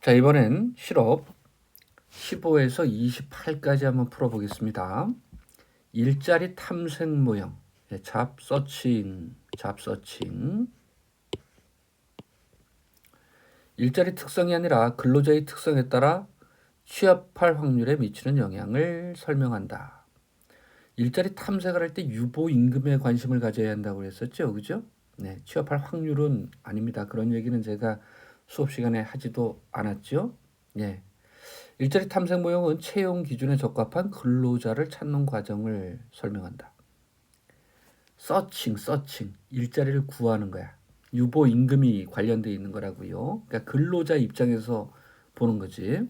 자, 이번엔 실업 15에서 28까지 한번 풀어보겠습니다. 일자리 탐색 모형, 잡 서칭. 일자리 특성이 아니라 근로자의 특성에 따라 취업할 확률에 미치는 영향을 설명한다. 일자리 탐색을 할 때 유보 임금에 관심을 가져야 한다고 그랬었죠, 그죠? 네, 취업할 확률은 아닙니다. 그런 얘기는 제가 수업 시간에 하지도 않았죠. 네. 일자리 탐색 모형은 채용 기준에 적합한 근로자를 찾는 과정을 설명한다. 서칭, 일자리를 구하는 거야. 유보 임금이 관련되어 있는 거라고요. 그러니까 근로자 입장에서 보는 거지.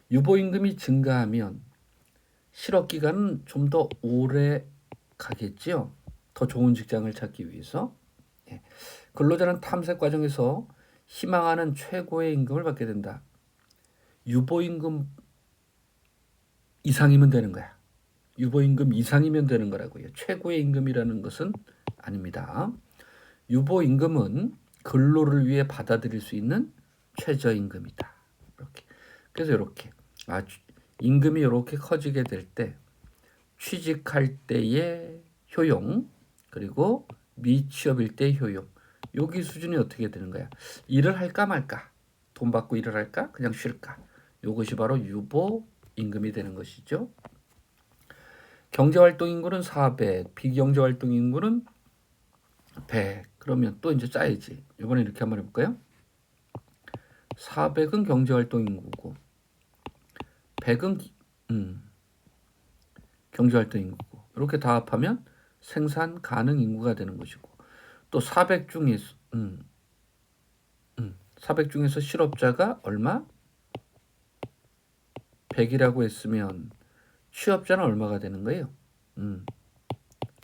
유보 임금이 증가하면 실업 기간은 좀 더 오래 가겠지요. 더 좋은 직장을 찾기 위해서. 근로자는 탐색 과정에서 희망하는 최고의 임금을 받게 된다. 유보임금 이상이면 되는 거야. 유보임금 이상이면 되는 거라고요. 최고의 임금이라는 것은 아닙니다. 유보임금은 근로를 위해 받아들일 수 있는 최저임금이다. 이렇게. 그래서 이렇게 임금이 이렇게 커지게 될 때 취직할 때의 효용 그리고 미취업일 때의 효용 여기 수준이 어떻게 되는 거야? 일을 할까 말까? 돈 받고 일을 할까? 그냥 쉴까? 이것이 바로 유보 임금이 되는 것이죠. 경제활동 인구는 400, 비경제활동 인구는 100. 그러면 또 이제 짜야지. 이번에 이렇게 한번 해볼까요? 400은 경제활동 인구고 100은 경제활동 인구고 이렇게 다 합하면 생산 가능 인구가 되는 것이고 또 400 중에서 400 중에서 실업자가 얼마? 100이라고 했으면 취업자는 얼마가 되는 거예요?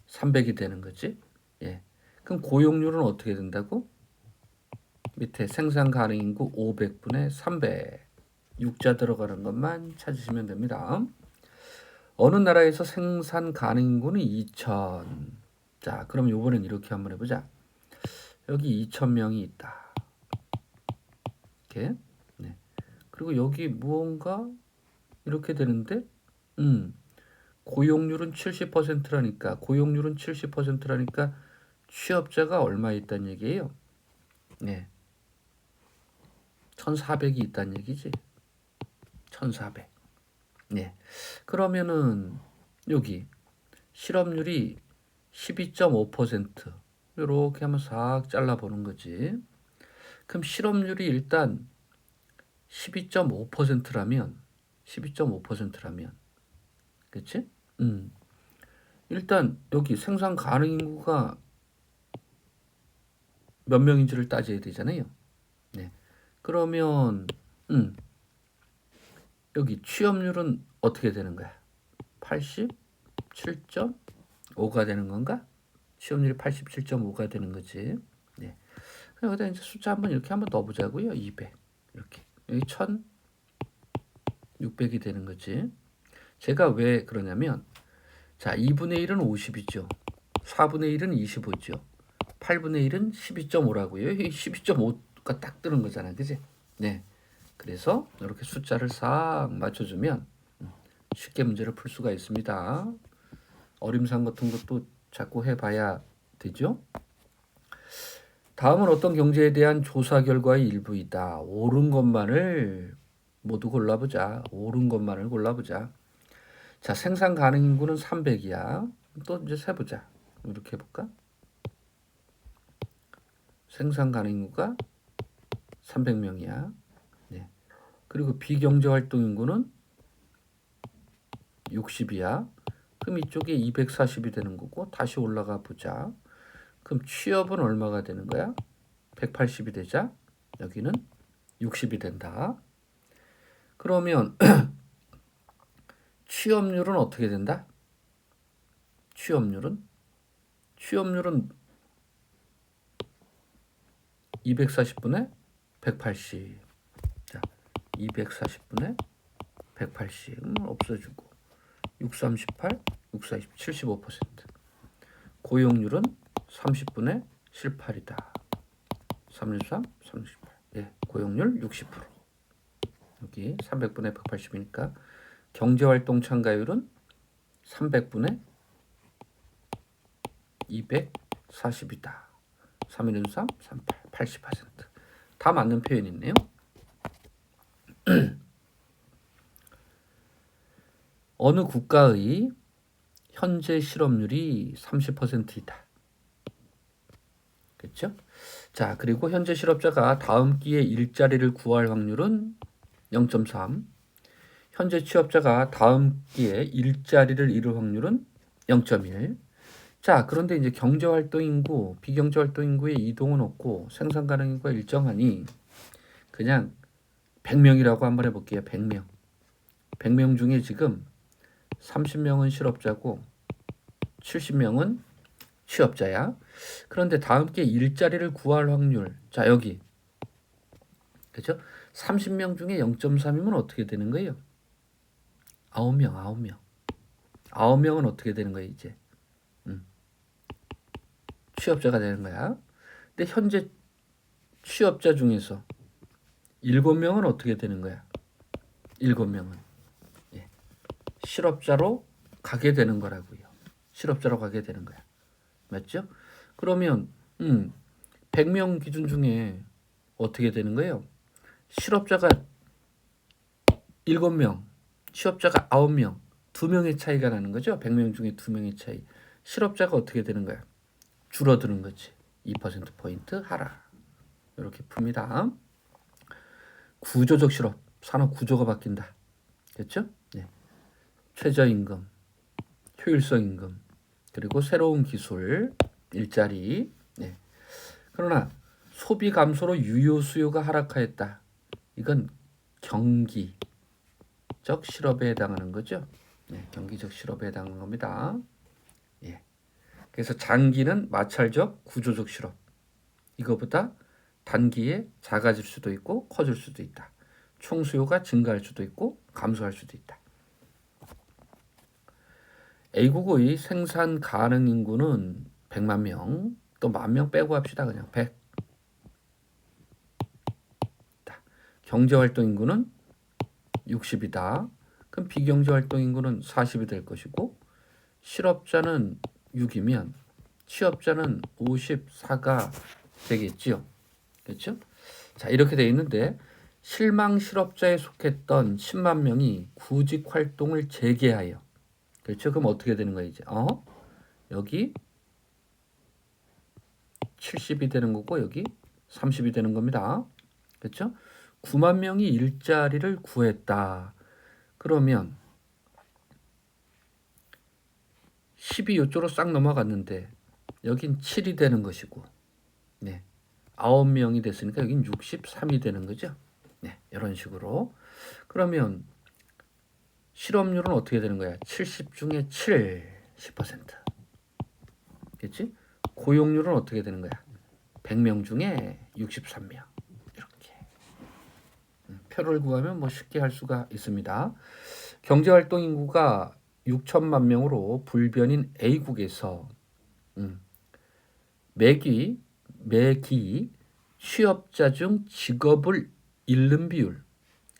300이 되는 거지. 예. 그럼 고용률은 어떻게 된다고? 밑에 생산 가능 인구 500분의 300. 6자 들어가는 것만 찾으시면 됩니다. 어느 나라에서 생산 가능 인구는 2000. 자, 그럼 이번엔 이렇게 한번 해보자. 여기 2000명이 있다. 이렇게. 네. 그리고 여기 무언가 이렇게 되는데, 고용률은 70%라니까, 고용률은 70%라니까 취업자가 얼마 있다는 얘기예요? 네. 1400이 있다는 얘기지. 1400. 네. 그러면은 여기 실업률이 12.5%. 이렇게 하면 싹 잘라보는 거지. 그럼 실업률이 일단 12.5%라면 그치? 일단 여기 생산 가능 인구가 몇 명인지를 따져야 되잖아요. 네. 그러면 여기 취업률은 어떻게 되는 거야? 87.5가 되는 건가? 취업률이 87.5가 되는 거지. 네. 여기다 이제 숫자 한번 이렇게 한번 넣어보자고요. 200 이렇게 여기 1600이 되는 거지. 제가 왜 그러냐면 자 2분의 1은 50이죠. 4분의 1은 25죠. 8분의 1은 12.5라고요. 12.5가 딱 뜨는 거잖아. 그지? 네. 그래서 이렇게 숫자를 싹 맞춰주면 쉽게 문제를 풀 수가 있습니다. 어림상 같은 것도 자꾸 해봐야 되죠. 다음은 어떤 경제에 대한 조사 결과의 일부이다. 옳은 것만을 모두 골라보자. 옳은 것만을 골라보자. 자, 생산 가능 인구는 300이야. 또 이제 세보자. 이렇게 해볼까? 생산 가능 인구가 300명이야. 네. 그리고 비경제 활동 인구는 60이야. 그럼 이쪽에 240이 되는 거고 다시 올라가 보자. 그럼 취업은 얼마가 되는 거야? 180이 되자. 여기는 60이 된다. 그러면 취업률은 어떻게 된다? 취업률은 240분의 180. 자, 240분의 180 없어지고 638, 640, 75%. 고용률은 30분의 18이다. 33, 38. 고용률 60%. 여기 300분의 180이니까 경제활동 참가율은 300분의 240이다. 3 1 3, 38, 80%. 다 맞는 표현이 있네요. 어느 국가의 현재 실업률이 30%이다. 그렇죠? 자, 그리고 현재 실업자가 다음 기회에 일자리를 구할 확률은 0.3. 현재 취업자가 다음 기회에 일자리를 잃을 확률은 0.1. 자, 그런데 이제 경제활동 인구, 비경제활동 인구의 이동은 없고 생산 가능 인구가 일정하니 그냥 100명이라고 한번 해볼게요. 100명. 100명 중에 지금 30명은 실업자고 70명은 취업자야. 그런데 다음 기회에 일자리를 구할 확률. 자, 여기. 그렇죠? 30명 중에 0.3이면 어떻게 되는 거예요? 9명, 9명. 9명은 어떻게 되는 거예요, 이제? 취업자가 되는 거야. 근데 현재 취업자 중에서 7명은 어떻게 되는 거야? 7명은 실업자로 가게 되는 거라고요. 실업자로 가게 되는 거야. 맞죠? 그러면 100명 기준 중에 어떻게 되는 거예요? 실업자가 7명, 취업자가 9명, 2명의 차이가 나는 거죠. 100명 중에 2명의 차이. 실업자가 어떻게 되는 거야? 줄어드는 거지. 2%포인트 하락. 이렇게 풉니다. 구조적 실업, 산업 구조가 바뀐다. 됐죠? 네. 최저임금, 효율성 임금, 그리고 새로운 기술, 일자리. 네. 그러나 소비 감소로 유효 수요가 하락하였다. 이건 경기적 실업에 해당하는 거죠. 네, 경기적 실업에 해당하는 겁니다. 예. 그래서 장기는 마찰적 구조적 실업. 이거보다 단기에 작아질 수도 있고 커질 수도 있다. 총 수요가 증가할 수도 있고 감소할 수도 있다. A국의 생산 가능 인구는 100만 명, 또 10,000명 빼고 합시다. 그냥 100. 경제활동 인구는 60이다. 그럼 비경제활동 인구는 40이 될 것이고 실업자는 6이면 취업자는 54가 되겠지요. 그렇죠? 자, 이렇게 돼 있는데 실망 실업자에 속했던 10만 명이 구직 활동을 재개하여. 그렇죠? 그럼 어떻게 되는 거예요, 이제? 여기 70이 되는 거고 여기 30이 되는 겁니다. 그렇죠? 9만 명이 일자리를 구했다. 그러면 10이 이쪽으로 싹 넘어갔는데 여긴 7이 되는 것이고 네. 9명이 됐으니까 여긴 63이 되는 거죠. 네. 이런 식으로. 그러면 실업률은 어떻게 되는 거야? 70 중에 7, 10%. 그렇지? 고용률은 어떻게 되는 거야? 100명 중에 63명. 이렇게. 표를 구하면 뭐 쉽게 할 수가 있습니다. 경제활동 인구가 6천만 명으로 불변인 A국에서 매기 취업자 중 직업을 잃는 비율,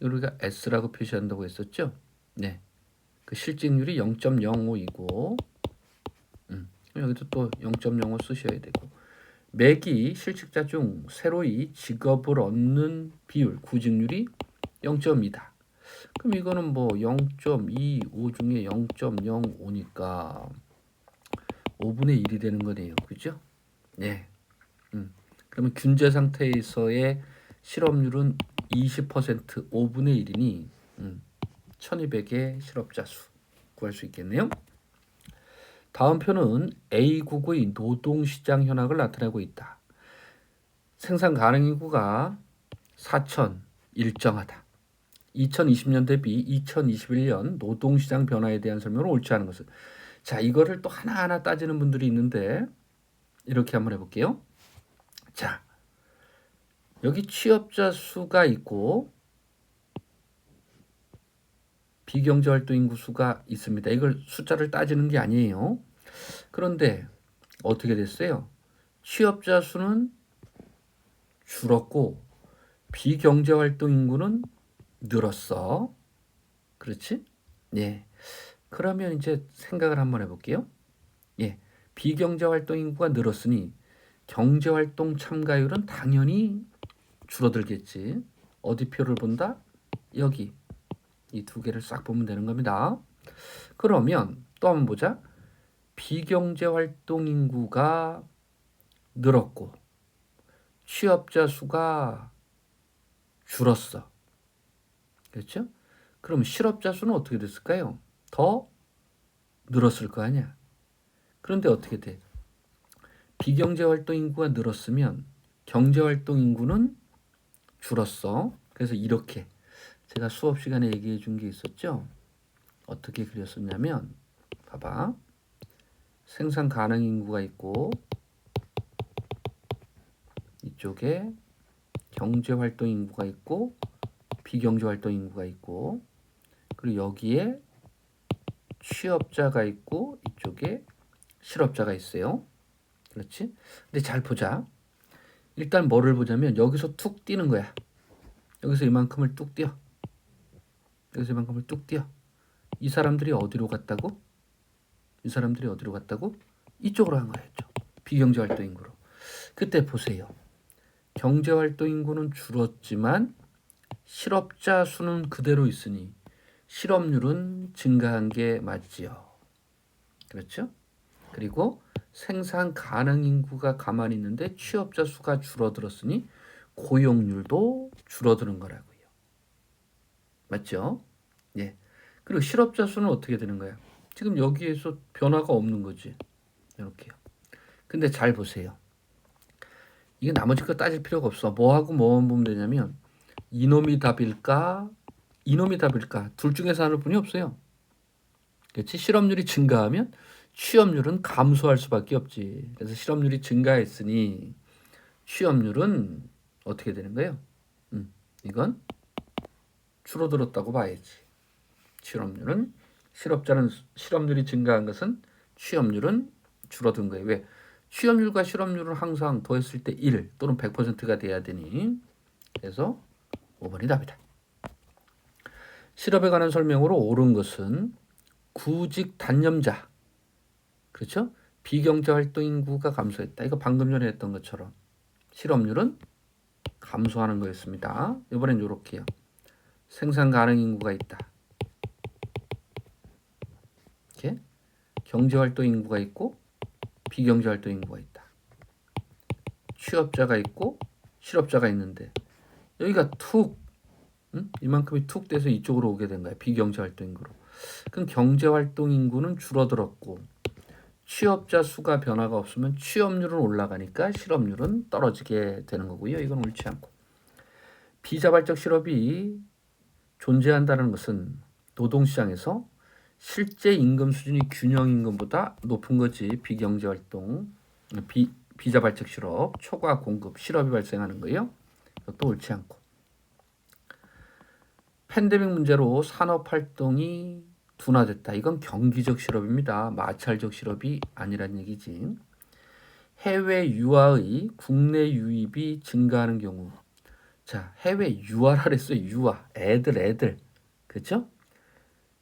우리가 S라고 표시한다고 했었죠. 네, 그 실직률이 0.05이고 여기도 또 0.05 쓰셔야 되고 매기 실직자 중 새로이 직업을 얻는 비율 구직률이 0.2다. 그럼 이거는 뭐 0.25 중에 0.05니까 5분의 1이 되는 거네요. 그죠? 네. 그러면 균제 상태에서의 실업률은 20% 5분의 1이니 1200의 실업자 수 구할 수 있겠네요. 다음 표는 A국의 노동시장 현황을 나타내고 있다. 생산 가능 인구가 4천 일정하다. 2020년 대비 2021년 노동시장 변화에 대한 설명을 옳지 않은 것은. 자, 이거를 또 하나하나 따지는 분들이 있는데 이렇게 한번 해볼게요. 자, 여기 취업자 수가 있고 비경제활동 인구 수가 있습니다. 이걸 숫자를 따지는 게 아니에요. 그런데 어떻게 됐어요? 취업자 수는 줄었고 비경제활동 인구는 늘었어. 그렇지? 예. 그러면 이제 생각을 한번 해볼게요. 예. 비경제활동 인구가 늘었으니 경제활동 참가율은 당연히 줄어들겠지. 어디 표를 본다? 여기. 이 두 개를 싹 보면 되는 겁니다. 그러면 또 한번 보자. 비경제활동 인구가 늘었고 취업자 수가 줄었어. 그렇죠? 그럼 실업자 수는 어떻게 됐을까요? 더 늘었을 거 아니야. 그런데 어떻게 돼? 비경제활동 인구가 늘었으면 경제활동 인구는 줄었어. 그래서 이렇게 제가 수업 시간에 얘기해 준 게 있었죠. 어떻게 그렸었냐면 봐봐. 생산 가능 인구가 있고 이쪽에 경제활동 인구가 있고 비경제활동 인구가 있고 그리고 여기에 취업자가 있고 이쪽에 실업자가 있어요. 그렇지? 근데 잘 보자. 일단 뭐를 보자면 여기서 툭 뛰는 거야. 여기서 이만큼을 뚝 뛰어. 여기서 이만큼을 뚝 뛰어. 이 사람들이 어디로 갔다고? 이 사람들이 어디로 갔다고? 이쪽으로 간 거였죠. 비경제활동 인구로. 그때 보세요. 경제활동 인구는 줄었지만 실업자 수는 그대로 있으니 실업률은 증가한 게 맞지요. 그렇죠? 그리고 생산 가능 인구가 가만히 있는데 취업자 수가 줄어들었으니 고용률도 줄어드는 거라고요. 맞죠? 예. 그리고 실업자 수는 어떻게 되는 거야? 지금 여기에서 변화가 없는 거지. 이렇게요. 근데 잘 보세요. 이게 나머지 거 따질 필요가 없어. 뭐하고 뭐만 보면 되냐면 이놈이 답일까? 이놈이 답일까? 둘 중에서 하나일 뿐이 없어요. 그렇지? 실업률이 증가하면 취업률은 감소할 수밖에 없지. 그래서 실업률이 증가했으니 취업률은 어떻게 되는 거예요? 이건 줄어들었다고 봐야지. 실업률은 실업률이 증가한 것은 취업률은 줄어든 거예요. 왜? 취업률과 실업률은 항상 더했을 때 1 또는 100%가 돼야 되니. 그래서 5번이 답이다. 실업에 관한 설명으로 옳은 것은 구직 단념자. 그렇죠? 비경제활동 인구가 감소했다. 이거 방금 전에 했던 것처럼 실업률은 감소하는 거였습니다. 이번엔 이렇게요. 생산 가능 인구가 있다. 이렇게 경제활동 인구가 있고 비경제활동 인구가 있다. 취업자가 있고 실업자가 있는데 여기가 툭 이만큼이 툭 돼서 이쪽으로 오게 된 거야. 비경제활동 인구로. 그럼 경제활동 인구는 줄어들었고 취업자 수가 변화가 없으면 취업률은 올라가니까 실업률은 떨어지게 되는 거고요. 이건 옳지 않고. 비자발적 실업이 존재한다는 것은 노동시장에서 실제 임금 수준이 균형 임금보다 높은 거지. 비경제활동, 비자발적 실업, 초과 공급, 실업이 발생하는 거예요. 이것도 옳지 않고. 팬데믹 문제로 산업활동이 둔화됐다. 이건 경기적 실업입니다. 마찰적 실업이 아니란 얘기지. 해외 유아의 국내 유입이 증가하는 경우. 자, 해외 유아라 그랬어요. 유아. 애들. 그렇죠?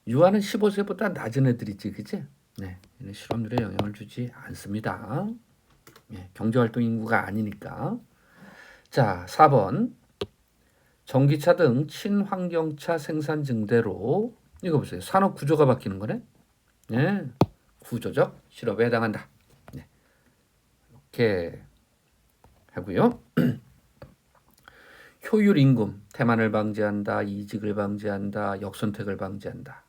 유아는 15세보다 낮은 애들이지. 그치? 네. 실업률에 영향을 주지 않습니다. 네, 경제활동 인구가 아니니까. 자, 4번. 전기차 등 친환경차 생산 증대로 이거 보세요. 산업 구조가 바뀌는 거네. 네. 구조적 실업에 해당한다. 네. 이렇게 하고요. 효율 임금, 태만을 방지한다, 이직을 방지한다, 역선택을 방지한다.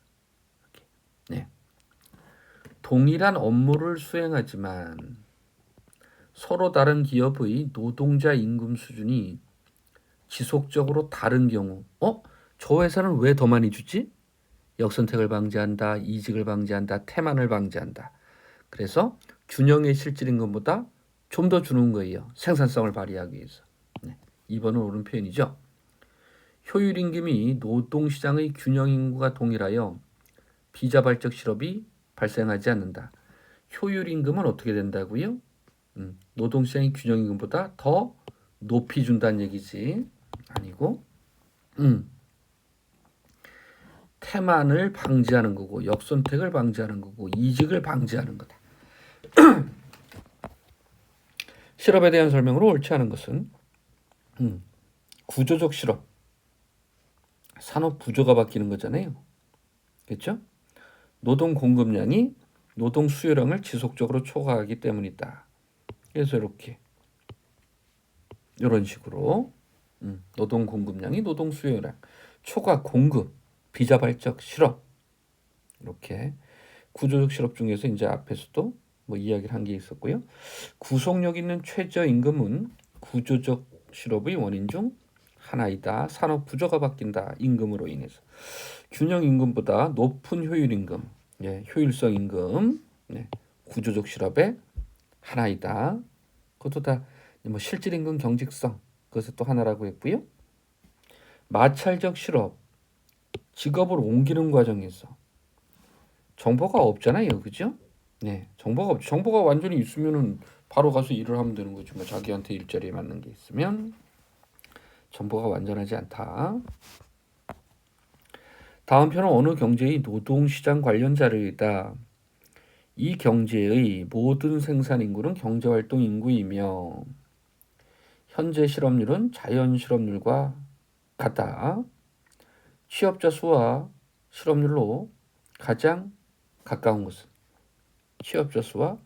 이렇게. 네. 동일한 업무를 수행하지만 서로 다른 기업의 노동자 임금 수준이 지속적으로 다른 경우, 저 회사는 왜 더 많이 주지? 역선택을 방지한다, 이직을 방지한다, 태만을 방지한다. 그래서 균형의 실질 임금보다 좀 더 주는 거예요. 생산성을 발휘하기 위해서. 네. 2번은 옳은 표현이죠. 효율 임금이 노동시장의 균형 임금과 동일하여 비자발적 실업이 발생하지 않는다. 효율 임금은 어떻게 된다고요? 노동시장의 균형 임금보다 더 높이 준다는 얘기지. 아니고 태만을 방지하는 거고 역선택을 방지하는 거고 이직을 방지하는 거다. 실업에 대한 설명으로 옳지 않은 것은 구조적 실업, 산업 구조가 바뀌는 거잖아요. 그렇죠? 노동 공급량이 노동 수요량을 지속적으로 초과하기 때문이다. 그래서 이런 식으로 노동 공급량이 노동 수요량 초과 공급, 비자발적 실업 이렇게 구조적 실업 중에서 이제 앞에서도 뭐 이야기를 한 게 있었고요. 구속력 있는 최저임금은 구조적 실업의 원인 중 하나이다. 산업 구조가 바뀐다. 임금으로 인해서 균형 임금보다 높은 효율 임금, 효율성 임금, 구조적 실업의 하나이다. 그것도 다 뭐 실질 임금 경직성 그것이 또 하나라고 했고요. 마찰적 실업, 직업을 옮기는 과정에서 정보가 없잖아요, 그죠? 네, 정보가 완전히 있으면은 바로 가서 일을 하면 되는 거죠. 뭐 자기한테 일자리에 맞는 게 있으면 정보가 완전하지 않다. 다음 편은 어느 경제의 노동시장 관련 자료이다. 이 경제의 모든 생산 인구는 경제활동 인구이며 현재 실업률은 자연 실업률과 같다. 취업자 수와 실업률로 가장 가까운 것은 취업자 수와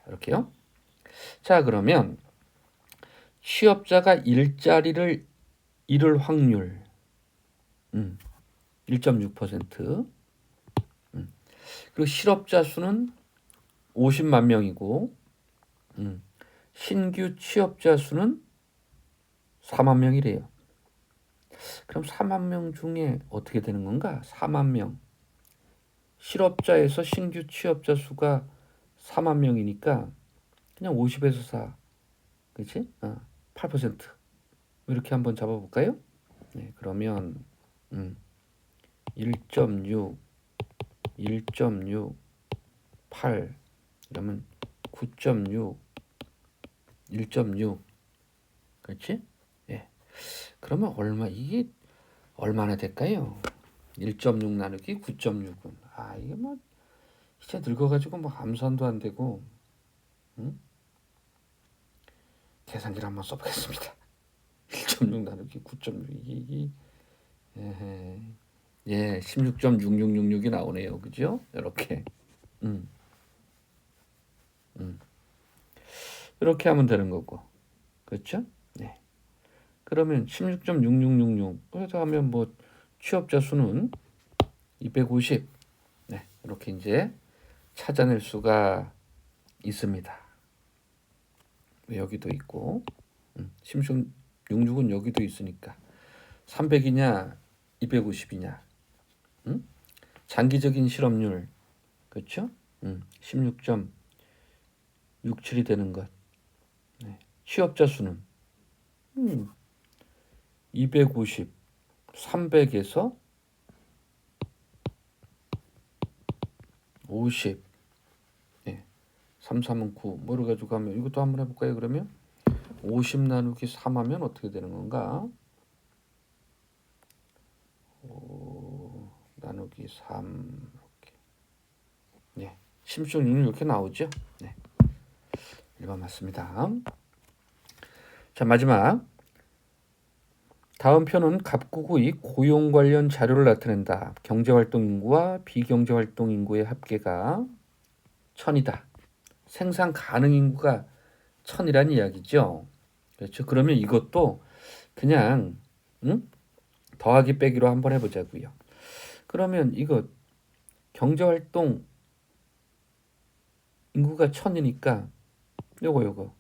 이렇게요. 자, 그러면 취업자가 일자리를 잃을 확률 1.6%, 그리고 실업자 수는 50만 명이고 신규 취업자 수는 4만 명이래요. 그럼 4만 명 중에 어떻게 되는 건가? 4만 명. 실업자에서 신규 취업자 수가 4만 명이니까 그냥 50에서 4. 그렇지? 8%. 이렇게 한번 잡아볼까요? 네, 그러면 1.6, 1.6, 8, 그러면 9.6, 1.6. 그렇지? 예. 그러면 이게 얼마나 될까요? 1.6 나누기 9.6은 이게 뭐 진짜 늙어가지고 뭐 암산도 안 되고 계산기를 한번 써보겠습니다. 1.6 나누기 9.6 이게 16.6666이 나오네요. 그죠? 이렇게 이렇게 하면 되는 거고, 그렇죠? 네. 그러면 16.6666 그래서 하면 뭐 취업자 수는 250. 네, 이렇게 이제 찾아낼 수가 있습니다. 여기도 있고 16.66은 여기도 있으니까 300이냐 250이냐 장기적인 실업률 그렇죠? 16.67이 되는 것. 네. 취업자 수는 250 300에서 50 3, 3은 9 뭐를 가지고 하면 이것도 한번 해볼까요? 그러면 50 나누기 3 하면 어떻게 되는 건가? 5 나누기 3 이렇게 16.66 이렇게 나오죠? 네. 1번 맞습니다. 자, 마지막 다음 편은 갑구의 고용 관련 자료를 나타낸다. 경제활동 인구와 비경제활동 인구의 합계가 1000이다. 생산 가능 인구가 1000이란 이야기죠. 그렇죠. 그러면 이것도 그냥 더하기 빼기로 한번 해보자고요. 그러면 이거 경제활동 인구가 1000이니까 요거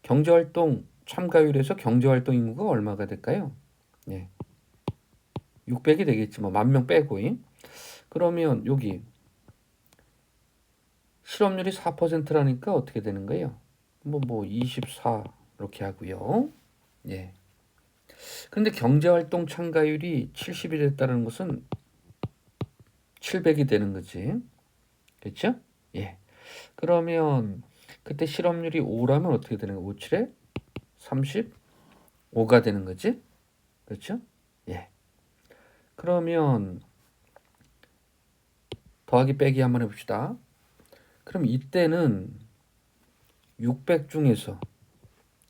경제활동 참가율에서 경제활동 인구가 얼마가 될까요? 600이 되겠지 뭐 10,000명 빼고. 그러면 여기 실업률이 4%라니까 어떻게 되는 거예요? 뭐 24 이렇게 하고요. 예. 근데 경제활동 참가율이 70이 됐다는 것은 700이 되는 거지. 그렇죠? 예. 그러면 그때 실업률이 5라면 어떻게 되는 거야? 5, 7에 35가 되는 거지. 그렇죠? 예. 그러면 더하기 빼기 한번 해봅시다. 그럼 이때는 600 중에서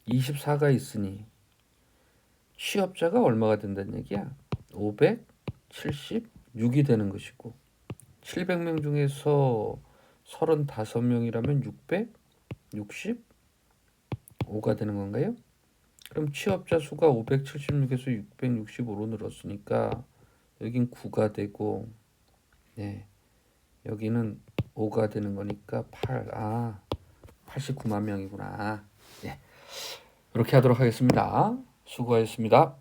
24가 있으니 취업자가 얼마가 된다는 얘기야? 576이 되는 것이고 700명 중에서 35명이라면 665가 되는 건가요? 그럼 취업자 수가 576에서 665로 늘었으니까 여긴 9가 되고 네, 여기는 5가 되는 거니까 89만 명이구나. 네, 이렇게 하도록 하겠습니다. 수고하셨습니다.